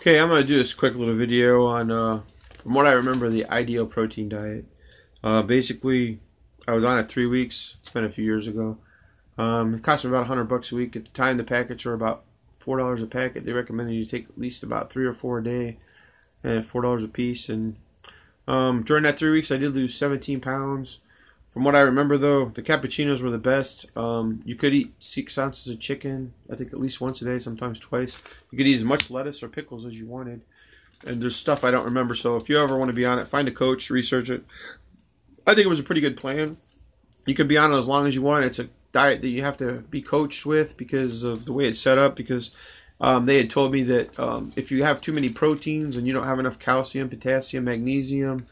Okay, I'm going to do this quick little video on, from what I remember, the ideal protein diet. Basically, I was on it 3 weeks. It's been a few years ago. It cost me about $100 a week. At the time, the packets were about $4 a packet. They recommended you take at least about 3 or 4 a day, and $4 a piece. And during that 3 weeks, I did lose 17 pounds. From what I remember, though, the cappuccinos were the best. You could eat 6 ounces of chicken, I think at least once a day, sometimes twice. You could eat as much lettuce or pickles as you wanted. And there's stuff I don't remember, so if you ever want to be on it, find a coach, research it. I think it was a pretty good plan. You could be on it as long as you want. It's a diet that you have to be coached with because of the way it's set up, because they had told me that if you have too many proteins and you don't have enough calcium, potassium, magnesium,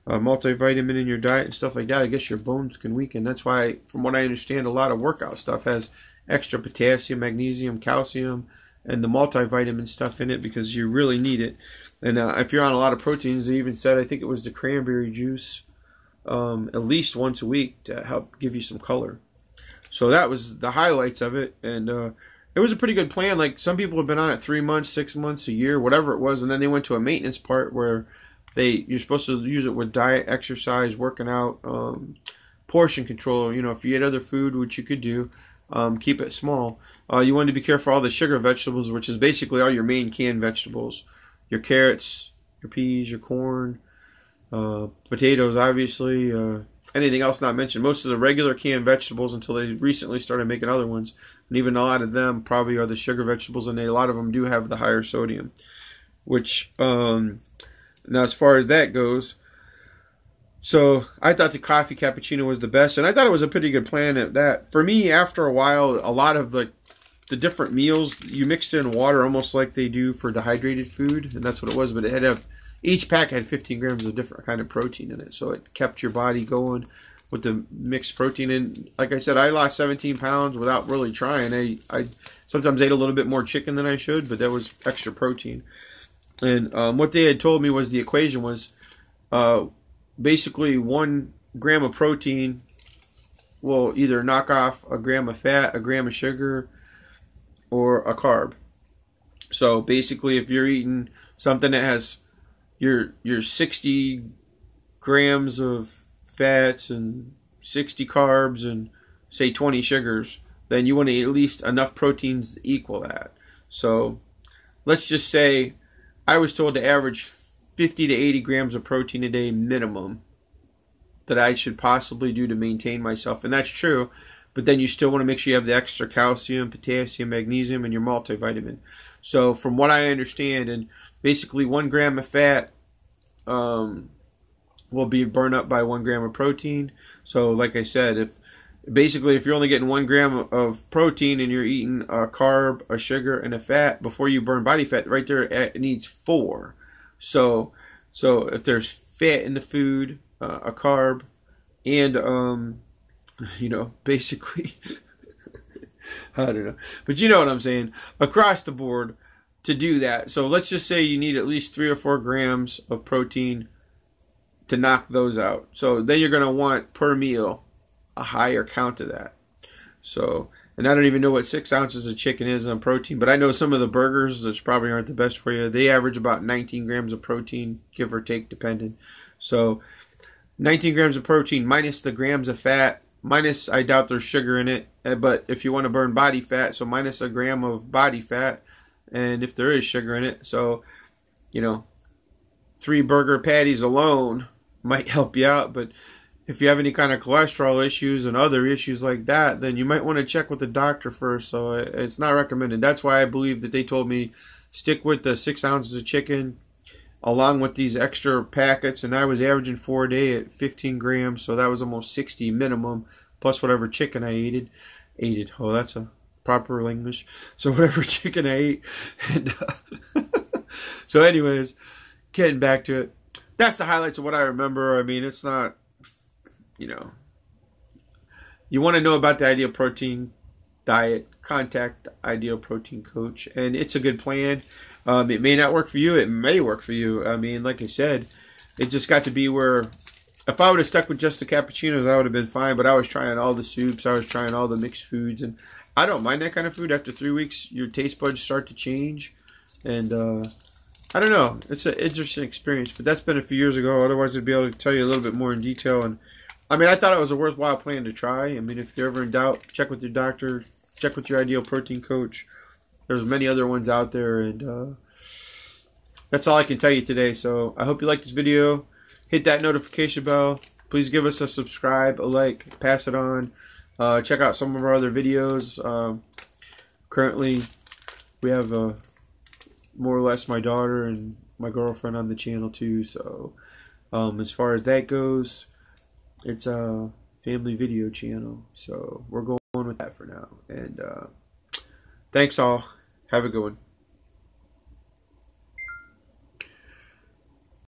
multivitamin in your diet and stuff like that, I guess your bones can weaken. That's why, from what I understand, a lot of workout stuff has extra potassium, magnesium, calcium, and the multivitamin stuff in it because you really need it. And if you're on a lot of proteins, they even said, I think it was the cranberry juice, at least once a week to help give you some color. So that was the highlights of it, and it was a pretty good plan. Like, some people have been on it 3 months, 6 months, a year, whatever it was, and then they went to a maintenance part where you're supposed to use it with diet, exercise, working out, portion control. You know, if you ate other food, which you could do, keep it small. You want to be careful of all the sugar vegetables, which is basically all your main canned vegetables. Your carrots, your peas, your corn, potatoes, obviously, anything else not mentioned. Most of the regular canned vegetables, until they recently started making other ones, and even a lot of them probably are the sugar vegetables, and a lot of them do have the higher sodium, which... Now, as far as that goes, so I thought the coffee cappuccino was the best, and I thought it was a pretty good plan at that. For me, after a while, a lot of the different meals, you mixed in water almost like they do for dehydrated food, and that's what it was, but it had each pack had 15 grams of different kind of protein in it, so it kept your body going with the mixed protein. And like I said, I lost 17 pounds without really trying. I sometimes ate a little bit more chicken than I should, but that was extra protein. And what they had told me was the equation was basically 1 gram of protein will either knock off a gram of fat, a gram of sugar, or a carb. So basically, if you're eating something that has your 60 grams of fats and 60 carbs and say 20 sugars, then you want to eat at least enough proteins to equal that. So let's just say I was told to average 50 to 80 grams of protein a day minimum that I should possibly do to maintain myself. And that's true, but then you still want to make sure you have the extra calcium, potassium, magnesium, and your multivitamin. So from what I understand, and basically 1 gram of fat will be burned up by 1 gram of protein. So like I said, if you're only getting 1 gram of protein and you're eating a carb, a sugar, and a fat, before you burn body fat, right there it needs 4. So if there's fat in the food, a carb, and basically, I don't know, but you know what I'm saying, across the board to do that. So let's just say you need at least 3 or 4 grams of protein to knock those out. So then you're going to want per meal a higher count of that. So, and I don't even know what 6 ounces of chicken is on protein, but I know some of the burgers, which probably aren't the best for you, they average about 19 grams of protein, give or take, depending. So 19 grams of protein minus the grams of fat, minus, I doubt there's sugar in it, but if you want to burn body fat, so minus a gram of body fat, and if there is sugar in it, so 3 burger patties alone might help you out. But if you have any kind of cholesterol issues and other issues like that, then you might want to check with the doctor first. So it's not recommended. That's why I believe that they told me stick with the 6 ounces of chicken along with these extra packets. And I was averaging 4 a day at 15 grams. So that was almost 60 minimum, plus whatever chicken I ate. Oh, that's a proper English. So whatever chicken I ate. And, so anyways, getting back to it. That's the highlights of what I remember. I mean, it's not... you want to know about the Ideal Protein diet, contact Ideal Protein Coach, and it's a good plan. It may not work for you, it may work for you. I mean, like I said, it just got to be where if I would have stuck with just the cappuccinos, that would have been fine, but I was trying all the soups, I was trying all the mixed foods, and I don't mind that kind of food. After 3 weeks, your taste buds start to change, and I don't know. It's an interesting experience, but that's been a few years ago. Otherwise, I'd be able to tell you a little bit more in detail. And I mean, I thought it was a worthwhile plan to try. I mean, if you're ever in doubt, check with your doctor, check with your ideal protein coach. There's many other ones out there, and that's all I can tell you today. So I hope you liked this video. Hit that notification bell. Please give us a subscribe, a like, pass it on. Check out some of our other videos. Currently, we have more or less my daughter and my girlfriend on the channel too. So as far as that goes, it's a family video channel. So we're going with that for now. And thanks all. Have a good one.